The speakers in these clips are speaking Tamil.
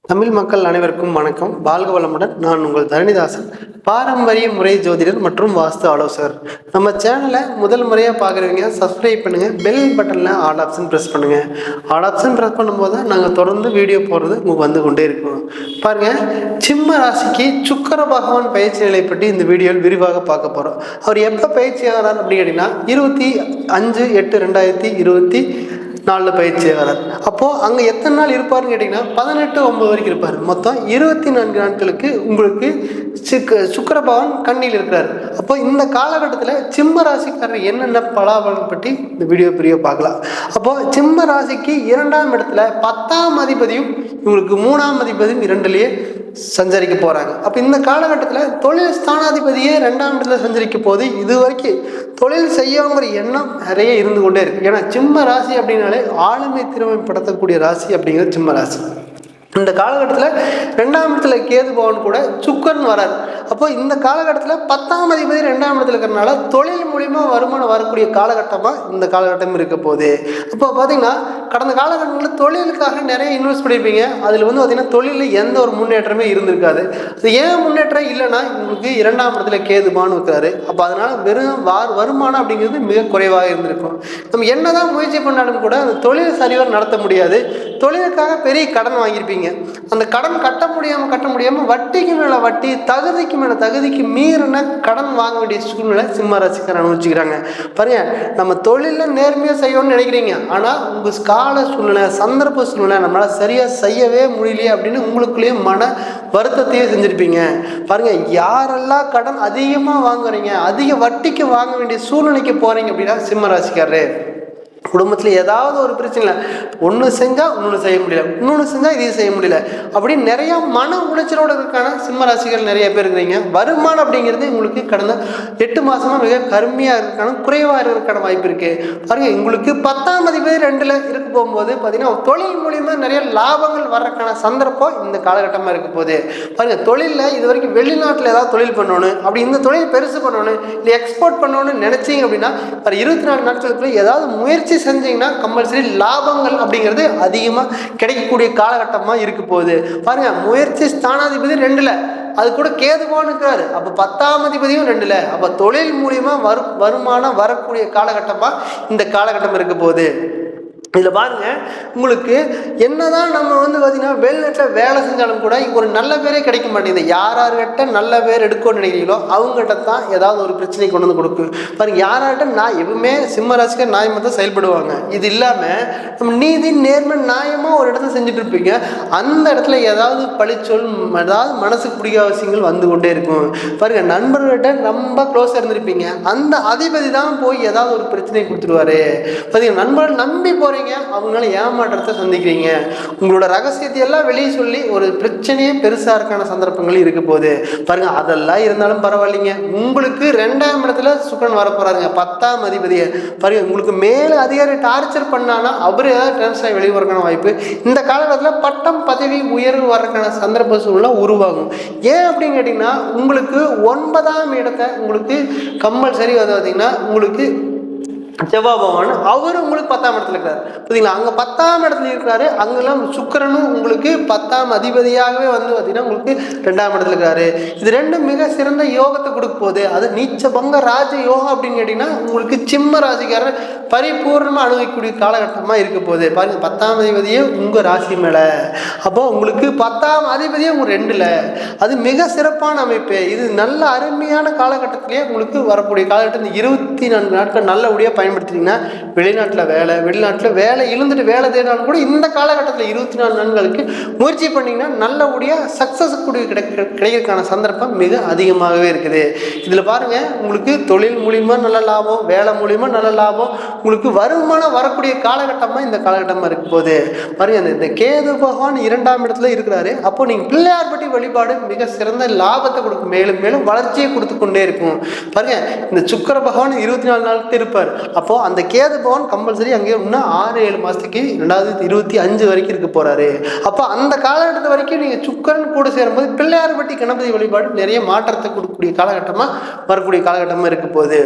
தமிழ் மக்கள் அனைவருக்கும் வணக்கம். வாழ்க வளமுடன். நான் உங்கள் தரணிதாசன், பாரம்பரிய முறை ஜோதிடர் மற்றும் வாஸ்து ஆலோசகர். நம்ம சேனலை முதல் முறையாக பார்க்குறவங்க சப்ஸ்கிரைப் பண்ணுங்கள். பெல் பட்டனில் ஆல் ஆப்ஷன் ப்ரெஸ் பண்ணுங்கள். ஆல் ஆப்ஷன் ப்ரெஸ் பண்ணும்போது தான் நாங்கள் தொடர்ந்து வீடியோ போடுறது உங்களுக்கு வந்து கொண்டே இருக்கோம். பாருங்கள், சிம்ம ராசிக்கு சுக்கிர பகவான் பயிற்சி நிலை பற்றி இந்த வீடியோவில் விரிவாக பார்க்க போகிறோம். அவர் எப்போ பயிற்சி ஆகிறார் அப்படின்னு கேட்டிங்கன்னா 25/8/2024 பயிற்சி ஆகிறார். அப்போது அங்கே எத்தனை நாள் இருப்பார்னு கேட்டிங்கன்னா 18/9 வரைக்கும் இருப்பார். மொத்தம் 24 நாட்களுக்கு உங்களுக்கு சுக்கிர பகவான் கண்ணியில் இருக்கிறார். அப்போ இந்த காலகட்டத்தில் சிம்ம ராசிக்காரர் என்னென்ன பலாபலன் பற்றி இந்த வீடியோ பிரிவாக பார்க்கலாம். அப்போது சிம்ம ராசிக்கு 2ஆம் இடத்துல 10ஆம் அதிபதியும் இவங்களுக்கு 3ஆம் அதிபதியும் 2லேயே சஞ்சரிக்க போகிறாங்க. அப்போ இந்த காலகட்டத்தில் தொழில் ஸ்தானாதிபதியே 2ஆம் இடத்துல சஞ்சரிக்க போது இது வரைக்கும் தொழில் செய்யங்கிற எண்ணம் நிறைய இருந்து கொண்டே இருக்குது. ஏன்னா சிம்ம ராசி அப்படின்னாலே ஆளுமை திறமைப்படுத்தக்கூடிய ராசி அப்படிங்கிறது சிம்ம ராசி. இந்த காலகட்டத்தில் 2ஆம் இடத்துல கேது பகவான் கூட சுக்கரன் வரார். அப்போ இந்த காலகட்டத்தில் 10ஆம் அதிபதி 2ஆம் இடத்துல இருக்கிறனால தொழில் மூலிமா வருமானம் வரக்கூடிய காலகட்டமாக இந்த காலகட்டம் இருக்க போகுது. அப்போ பார்த்தீங்கன்னா கடந்த காலகட்டங்களில் தொழிலுக்காக நிறைய இன்வெஸ்ட் பண்ணியிருப்பீங்க. அதில் வந்து பார்த்தீங்கன்னா தொழிலில் எந்த ஒரு முன்னேற்றமே இருந்திருக்காது. அது ஏன் முன்னேற்றம் இல்லைன்னா உங்களுக்கு 2ஆம் இடத்துல கேது பகவான் இருக்கிறாரு. அப்போ அதனால் வெறும் வருமானம் அப்படிங்கிறது மிக குறைவாக இருந்திருக்கும். நம்ம என்னதான் முயற்சி பண்ணாலும் கூட அந்த தொழில் சரிவர நடத்த முடியாது. தொழிலுக்காக பெரிய கடன் வாங்கியிருப்பீங்க. அந்த கடன் கட்ட முடியாமல் வட்டிக்கு மேலே வட்டி, தகுதிக்கு மேலே தகுதிக்கு மீறின கடன் வாங்க வேண்டிய சூழ்நிலை சிம்ம ராசிக்காரர் அனுபவிச்சுக்கிறாங்க. பாருங்க, நம்ம தொழிலில் நேர்மையாக செய்யணும்னு நினைக்கிறீங்க. ஆனால் உங்கள் கால சூழ்நிலை, சந்தர்ப்ப சூழ்நிலை நம்மளால் சரியாக செய்யவே முடியலையே அப்படின்னு உங்களுக்குள்ளேயே மன வருத்தத்தையே செஞ்சுருப்பீங்க. பாருங்கள், யாரெல்லாம் கடன் அதிகமாக வாங்குறீங்க, அதிக வட்டிக்கு வாங்க வேண்டிய சூழ்நிலைக்கு போகிறீங்க அப்படின்னா சிம்ம ராசிக்காரரு குடும்பத்தில் ஏதாவது ஒரு பிரச்சனை, ஒன்று செஞ்சால் இன்னொன்று செய்ய முடியல, இன்னொன்று செஞ்சால் இதையும் செய்ய முடியல அப்படின்னு நிறையா மன உளைச்சலோடு இருக்கான சிம்ம ராசிகள் நிறைய பேர் இருக்கிறீங்க. வருமானம் அப்படிங்கிறது உங்களுக்கு கடந்த 8 மாதமாக மிக கருமையாக இருக்கான, குறைவாக இருக்கிறக்கான வாய்ப்பு இருக்குது. பாருங்கள், உங்களுக்கு 10ஆம் அதிபதி 2ல் இருக்க போகும்போது பார்த்தீங்கன்னா தொழில் மூலிமா நிறைய லாபங்கள் வர்றதுக்கான சந்தர்ப்பம் இந்த காலகட்டமாக இருக்க போகுது. பாருங்கள், தொழிலில் இது வரைக்கும் வெளிநாட்டில் ஏதாவது தொழில் பண்ணணும், அப்படி இந்த தொழில் பெருசு பண்ணணும், இல்லை எக்ஸ்போர்ட் பண்ணணும்னு நினச்சிங்க அப்படின்னா 24 நாட்களுக்குள்ள ஏதாவது முயற்சி செஞ்சீங்கன்னா கம்பல்சரி லாபங்கள் அப்படிங்கிறது அதிகமாக கிடைக்கக்கூடிய காலகட்டமாக இருக்க போகுது. பாருங்க, முயற்சி ஸ்தானாதிபதி 2ல், அது கூட கேது பகவான் இருக்கிறாரு. அப்போ 10ஆம் அதிபதியும் 2ல். அப்போ தொழில் மூலியமா வருமானம் வரக்கூடிய காலகட்டமாக இந்த காலகட்டம் இருக்க போகுது. இதில் பாருங்கள், உங்களுக்கு என்னதான் நம்ம வந்து பார்த்திங்கன்னா வெளிநாட்டில் வேலை செஞ்சாலும் கூட ஒரு நல்ல பேரே கிடைக்க மாட்டேங்குது. யார்கிட்ட நல்ல பேர் எடுக்கணும்னு நினைக்கிறீங்களோ அவங்ககிட்ட தான் ஏதாவது ஒரு பிரச்சனை கொண்டு வந்து கொடுக்கும். பாருங்கள், யார்கிட்ட நான் எப்பவுமே சிம்ம ராசிக்கு நியாயமாக தான் செயல்படுவாங்க. இது இல்லாமல் நம்ம நீதி நேர்மை நியாயமாக ஒரு இடத்துல செஞ்சுட்டு இருப்பீங்க. அந்த இடத்துல ஏதாவது பழிச்சொல், ஏதாவது மனசுக்கு பிடிக்காத விஷயங்கள் வந்து கொண்டே இருக்கும். பாருங்கள், நண்பர்கிட்ட ரொம்ப க்ளோஸாக இருந்திருப்பீங்க. அந்த அதிபதி தான் போய் ஏதாவது ஒரு பிரச்சனை கொடுத்துருவாரு. பார்த்தீங்கன்னா நண்பர்கள் நம்பி போகிறீங்க, அவங்களால ஏமாற்றத்தை சந்திக்கிறீங்க. உங்களோட ரகசியத்தை எல்லாம் வெளியே சொல்லி ஒரு பிரச்சனையே பெருசாக இருக்கான சந்தர்ப்பங்கள் இருக்க போகுது. பாருங்க, அதெல்லாம் இருந்தாலும் பரவாயில்லைங்க. உங்களுக்கு 2ஆம் இடத்துல சுக்கிரன் வர போறாருங்க, 10ஆம் அதிபதியை. பாருங்க, உங்களுக்கு மேல அதிகாரி டார்ச்சர் பண்ணானா அவர் ஏதாவது டிரான்ஸ்ஃபர் வெளியே வரக்கான வாய்ப்பு இந்த காலகட்டத்தில் பட்டம் பதவி உயர்வு வரக்கான சந்தர்ப்ப சூழ்நிலை உருவாகும். ஏன் அப்படின்னு கேட்டிங்கன்னா உங்களுக்கு 9ஆம் இடத்தை உங்களுக்கு கம்பல்சரி வந்து பார்த்தீங்கன்னா உங்களுக்கு செவ்வாய் பகவான் அவர் உங்களுக்கு 10ஆம் இடத்துல இருக்கிறார். பார்த்தீங்களா, அங்கே 10ஆம் இடத்துல இருக்கிறாரு. அங்கெல்லாம் சுக்கிரனும் உங்களுக்கு 10ஆம் அதிபதியாகவே வந்து பார்த்தீங்கன்னா உங்களுக்கு 2ஆம் இடத்துல இருக்காரு. இது ரெண்டும் மிக சிறந்த யோகத்தை கொடுக்க போகுது. அது நீச்ச பங்க ராஜ யோகம் அப்படின்னு கேட்டிங்கன்னா உங்களுக்கு சிம்ம ராசிக்காரர் பரிபூர்ணமாக அனுபவிக்கக்கூடிய காலகட்டமாக இருக்க போகுது. பாருங்கள், 10ஆம் அதிபதியே உங்கள் ராசி மேலே, அப்போ உங்களுக்கு 10ஆம் அதிபதியே உங்கள் 2ல். அது மிக சிறப்பான அமைப்பு. இது நல்ல அருமையான காலகட்டத்திலேயே உங்களுக்கு வரக்கூடிய காலகட்டம். 24 நாட்கள் நல்லபடியாக பயன்படுத்திங்கன்னா வெளிநாட்டில் வேலை இழுந்துட்டு வேலை தேடினாலும் கூட இந்த காலகட்டத்தில் 24 நாட்களுக்கு முயற்சி பண்ணிங்கன்னா நல்லபடியாக சக்ஸஸ் கூடிய கிடைக்கிறதுக்கான சந்தர்ப்பம் மிக அதிகமாகவே இருக்குது. இதில் பாருங்கள், உங்களுக்கு தொழில் மூலிமா நல்ல லாபம், வேலை மூலிமா நல்ல லாபம், உங்களுக்கு வருமானம் வரக்கூடிய காலகட்டமாக இந்த காலகட்டமாக இருக்க போகுது. பாருங்கள், இந்த கேது பகவான் 2ஆம் இடத்துல இருக்கிறாரு. அப்போ நீங்கள் பிள்ளையார் பற்றி வழிபாடு மிக சிறந்த லாபத்தை கொடுக்கும், மேலும் மேலும் வளர்ச்சியை கொடுத்து கொண்டே இருக்கும். பாருங்கள், இந்த சுக்கிர பகவான் 24 நாளுக்கு இருப்பார். அப்போது அந்த கேது பகவான் கம்பல்சரி அங்கேயே இன்னும் 6-7 மாதத்துக்கு 2025 வரைக்கும் இருக்க போகிறாரு. அப்போ அந்த காலகட்டத்து வரைக்கும் நீங்கள் சுக்கிரன் கூட சேரும்போது பிள்ளையார்பட்டி கணபதி வழிபாடு நிறைய மாற்றத்தை கொடுக்கக்கூடிய காலகட்டமாக வரக்கூடிய காலகட்டமாக இருக்க போகுது.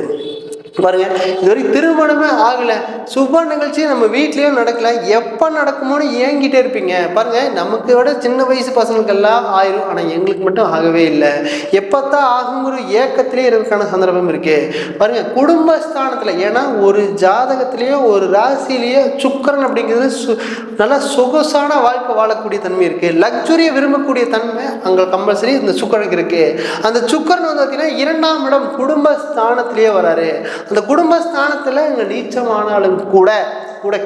பாருங்க, இது வரைக்கும் திருமணமே ஆகலை, சுப நிகழ்ச்சி நம்ம வீட்லேயும் நடக்கலை, எப்போ நடக்குமோன்னு ஏங்கிட்டே இருப்பீங்க. பாருங்க, நமக்கு விட சின்ன வயசு பசங்களுக்கெல்லாம் ஆயிரும், ஆனால் எங்களுக்கு மட்டும் ஆகவே இல்லை. எப்போத்தான் ஆகுங்கிற ஏக்கத்திலே இருக்கிற சந்தர்ப்பம் இருக்கு. பாருங்க, குடும்பஸ்தானத்தில், ஏன்னா ஒரு ஜாதகத்திலேயோ ஒரு ராசியிலேயோ சுக்கிரன் அப்படிங்கிறது நல்லா சொகுசான வாழ்க்கை வாழக்கூடிய தன்மை இருக்கு, லக்ஸுரியை விரும்பக்கூடிய தன்மை அங்கே கம்பல்சரி இந்த சுக்கிரனுக்கு இருக்கு. அந்த சுக்கிரன் வந்து பார்த்தீங்கன்னா 2ஆம் இடம் குடும்பஸ்தானத்திலேயே வராரு. அந்த குடும்பஸ்தானத்தில் இங்கே நீச்சமானாலும் கூட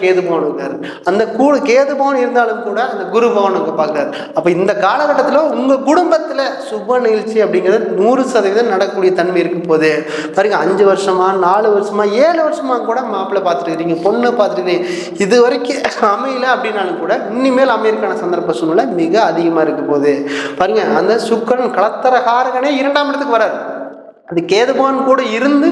கேது பவன் இருக்காரு. அந்த கேது பவன் இருந்தாலும் கூட அந்த குரு பவன் அங்கே பார்க்குறாரு. அப்போ இந்த காலகட்டத்தில் உங்கள் குடும்பத்தில் சுப நிகழ்ச்சி அப்படிங்கிறது 100% நடக்கக்கூடிய தன்மை இருக்க போது. பாருங்க, 5 வருஷமா 4 வருஷமா 7 வருஷமா கூட மாப்பிள்ளை பார்த்துருக்கிறீங்க, பொண்ணு பார்த்துருக்கீங்க, இது வரைக்கும் அமையல அப்படின்னாலும் கூட இனிமேல் அமையறதுக்கான சந்தர்ப்ப சூழ்நிலை மிக அதிகமாக இருக்க போகுது. பாருங்க, அந்த சுக்கிரன் களத்திரகாரகனே 2ஆம் இடத்துக்கு வராரு. அது கேது பகவான் கூட இருந்து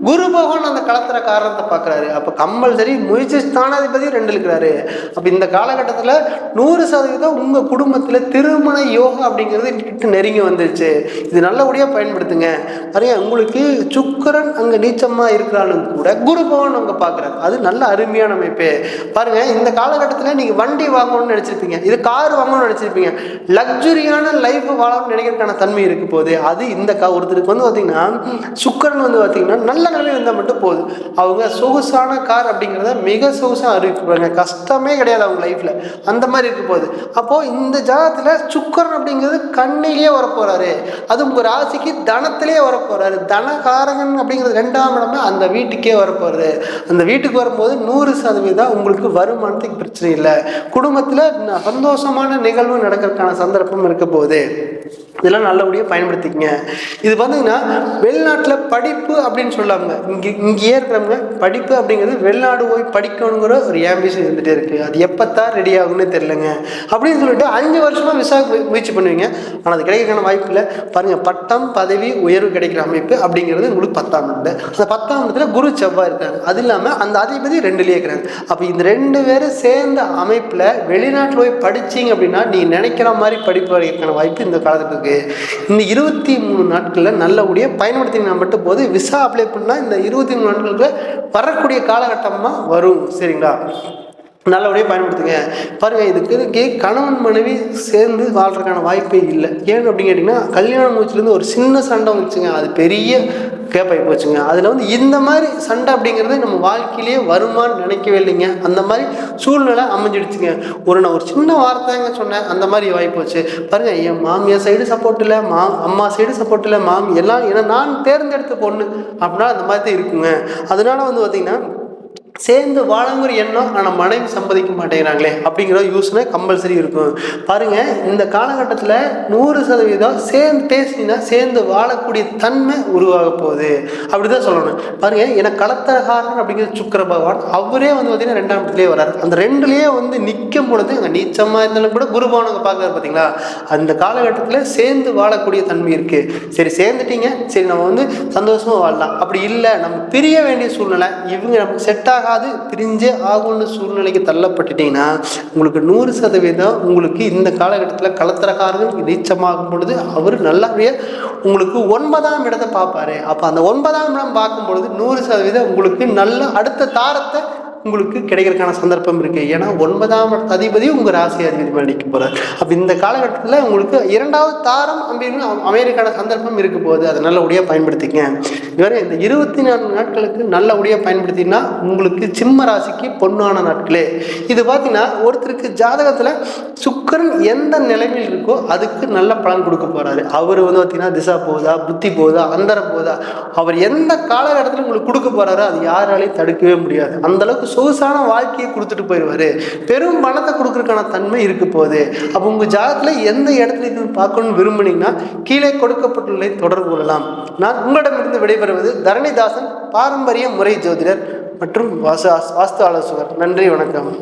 குரு பகவான் அந்த களத்திர காரணத்தை பார்க்குறாரு. அப்போ கம்பல்சரி முயற்சி ஸ்தானாதிபதி 2 இருக்கிறாரு. அப்போ இந்த காலகட்டத்தில் 100% உங்கள் குடும்பத்தில் திருமண யோகம் அப்படிங்கிறது கிட்ட நெருங்கி வந்துருச்சு. இது நல்லபடியாக பயன்படுத்துங்க. நிறைய உங்களுக்கு சுக்கிரன் அங்கே நீச்சமாக இருக்கிறாலும் கூட குரு பகவான் அங்கே பார்க்குறாரு. அது நல்ல அருமையான அமைப்பு. பாருங்கள், இந்த காலகட்டத்தில் நீங்கள் வண்டி வாங்கணும்னு நினச்சிருப்பீங்க, இது கார் வாங்கணும்னு நினச்சிருப்பீங்க, லக்ஸுரியான லைஃப் வாழணும்னு நினைக்கிறதுக்கான தன்மை இருக்க போகுது. அது இந்த ஒருத்தருக்கு வந்து பார்த்தீங்கன்னா சுக்கிரன் வந்து பார்த்தீங்கன்னா நல்ல நிலையில் இருந்தால் மட்டும் போதும். அவங்க சொகுசான கார் அப்படிங்கிறத மிக சொகுசாக அறிவிப்பாங்க, கஷ்டமே கிடையாது அவங்க லைஃப்பில், அந்த மாதிரி இருக்க போகுது. அப்போது இந்த ஜாதகத்தில் சுக்கிரன் அப்படிங்கிறது கண்ணிலேயே வரப்போகிறாரு. அது உங்கள் ராசிக்கு தனத்திலேயே வரப்போகிறாரு. தனகாரகன் அப்படிங்கிறது 2ஆம் இடமே அந்த வீட்டுக்கே வரப்போகிறது. அந்த வீட்டுக்கு வரும்போது 100% உங்களுக்கு வருமானத்துக்கு பிரச்சனை இல்லை, குடும்பத்தில் சந்தோஷமான நிகழ்வு நடக்கிறதுக்கான சந்தர்ப்பம் இருக்க போகுது. இதெல்லாம் நல்லபடியாக பயன்படுத்திக்கங்க. இது பார்த்தீங்கன்னா வெளிநாட்டில் படிப்பு அப்படின்னு சொல்லாங்க, இங்கேயே இருக்கிறவங்க படிப்பு அப்படிங்கிறது வெளிநாடு போய் படிக்கணுங்கிற ஒரு ஆம்பிஷன் இருந்துகிட்டே இருக்குது. அது எப்போத்தான் ரெடி ஆகுன்னு தெரிலங்க அப்படின்னு சொல்லிட்டு 5 வருஷமாக விசா முயற்சி பண்ணுவீங்க, ஆனால் அது கிடைக்கிறதுக்கான வாய்ப்பு இல்லை. பாருங்கள், பட்டம் பதவி உயர்வு கிடைக்கிற அமைப்பு அப்படிங்கிறது உங்களுக்கு 10ஆம் இடத்துல, அந்த 10ஆம் இடத்துல குரு செவ்வாய் இருக்காங்க. அது இல்லாமல் அந்த அதிபதி 2லேயே இருக்கிறாங்க. அப்போ இந்த 2 பேரும் சேர்ந்த அமைப்பில் வெளிநாட்டில் போய் படிச்சிங்க அப்படின்னா நீங்கள் நினைக்கிற மாதிரி படிப்பு வரைக்கான வாய்ப்பு இந்த காலத்துக்கு இருக்குது. இந்த 23 நாட்களில் நல்லபடியாக பயன்படுத்தினா மட்டும் போது விசா அப்ளை பண்ணால் இந்த 23 நாட்களுக்கு வரக்கூடிய காலகட்டமாக வரும். சரிங்களா, நல்லபடியாக பயன்படுத்துங்க. பாருங்கள், இதுக்கு கணவன் மனைவி சேர்ந்து வாழ்கிறதுக்கான வாய்ப்பே இல்லை. ஏன்னு அப்படின்னு கேட்டிங்கன்னா கல்யாணம் முடிச்சுலேருந்து ஒரு சின்ன சண்டை வந்துச்சுங்க, அது பெரிய கேப்பாகி போச்சுங்க. அதில் வந்து இந்த மாதிரி சண்டை அப்படிங்கிறது நம்ம வாழ்க்கையிலேயே வருமானு நினைக்கவே இல்லைங்க. அந்த மாதிரி சூழ்நிலை அமைஞ்சிடுச்சுங்க. நான் ஒரு சின்ன வார்த்தைங்க சொன்னேன், அந்த மாதிரி வாய்ப்போச்சு. பாருங்கள், என் மாமியார் சைடு சப்போர்ட் இல்லை, அம்மா சைடு சப்போர்ட் இல்லை, எல்லாம் ஏன்னா நான் தேர்ந்தெடுத்த பொண்ணு அப்படின்னா அந்த மாதிரி தான் இருக்குங்க. அதனால வந்து பார்த்திங்கன்னா சேர்ந்து வாழங்கிற எண்ணம், ஆனால் மனைவி சம்மதிக்க மாட்டேங்கிறாங்களே அப்படிங்கிற யோசனை கம்பல்சரி இருக்கும். பாருங்கள், இந்த காலகட்டத்தில் 100% சேர்ந்து பேசினா சேர்ந்து வாழக்கூடிய தன்மை உருவாக போகுது அப்படி தான் சொல்லணும். பாருங்கள், ஏன்னா களத்திரகாரன் அப்படிங்கிற சுக்கிர பகவான் அவரே வந்து பார்த்திங்கன்னா 2ஆம் இடத்துலேயே வராரு. அந்த 2லேயே வந்து நிற்கும் பொழுது அங்கே நீச்சமாக இருந்தாலும் கூட குரு பகவான் அங்கே பார்க்குறாரு. பார்த்தீங்களா, அந்த காலகட்டத்தில் சேர்ந்து வாழக்கூடிய தன்மை இருக்குது. சரி, சேர்ந்துட்டீங்க, சரி நம்ம வந்து சந்தோஷமாக வாழலாம். அப்படி இல்லை, நம்ம பிரிய வேண்டிய சூழ்நிலை, இவங்க நமக்கு செட் ஆகாது, பிரிஞ்சே ஆகும்னு சூழ்நிலைக்கு தள்ளப்பட்டுட்டீங்கன்னா உங்களுக்கு 100% உங்களுக்கு இந்த காலகட்டத்தில் களத்திரக்காரர்கள் நீச்சமாகும் பொழுது அவர் நல்லபடியா உங்களுக்கு 9ஆம் இடத்தை பார்ப்பாரு. அப்போ அந்த 9ஆம் இடம் பார்க்கும் பொழுது 100% உங்களுக்கு நல்ல அடுத்த தாரத்தை உங்களுக்கு கிடைக்கிறதுக்கான சந்தர்ப்பம் இருக்குது. ஏன்னா 9ஆம் அதிபதி உங்கள் ராசி அதிபதி அடிக்க போகிறார். அப்போ இந்த காலகட்டத்தில் உங்களுக்கு 2வது தாரம் அப்படின்னு அமையறதுக்கான சந்தர்ப்பம் இருக்க போகுது. அதை நல்லபடியாக பயன்படுத்திங்க. இதுவரை இந்த 24 நாட்களுக்கு நல்லபடியாக பயன்படுத்தினா உங்களுக்கு சிம்ம ராசிக்கு பொன்னான நாட்களே. இது பார்த்தீங்கன்னா ஒருத்தருக்கு ஜாதகத்தில் சுக்கிரன் எந்த நிலைமையில் இருக்கோ அதுக்கு நல்ல பலன் கொடுக்க போகிறாரு. அவர் வந்து பார்த்தீங்கன்னா திசா போகுதா, புத்தி போகுதா, அந்தரம் போகுதா, அவர் எந்த காலகட்டத்தில் உங்களுக்கு கொடுக்க போகிறாரோ அது யாராலையும் தடுக்கவே முடியாது. அந்தளவுக்கு சொகுசான வாழ்க்கையை கொடுத்துட்டு போயிடுவார். பெரும் பணத்தை கொடுக்கறதுக்கான தன்மை இருக்க போகுது. அப்போ உங்கள் ஜாதகத்தில் எந்த இடத்துல இருந்து பார்க்கணும்னு விரும்புனீங்கன்னா கீழே கொடுக்கப்பட்டுள்ளதை தொடர்பு கொள்ளலாம். நான் உங்களிடமிருந்து விடைபெறுவது தரணிதாசன், பாரம்பரிய முறை ஜோதிடர் மற்றும் வாஸ்து ஆலோசகர். நன்றி, வணக்கம்.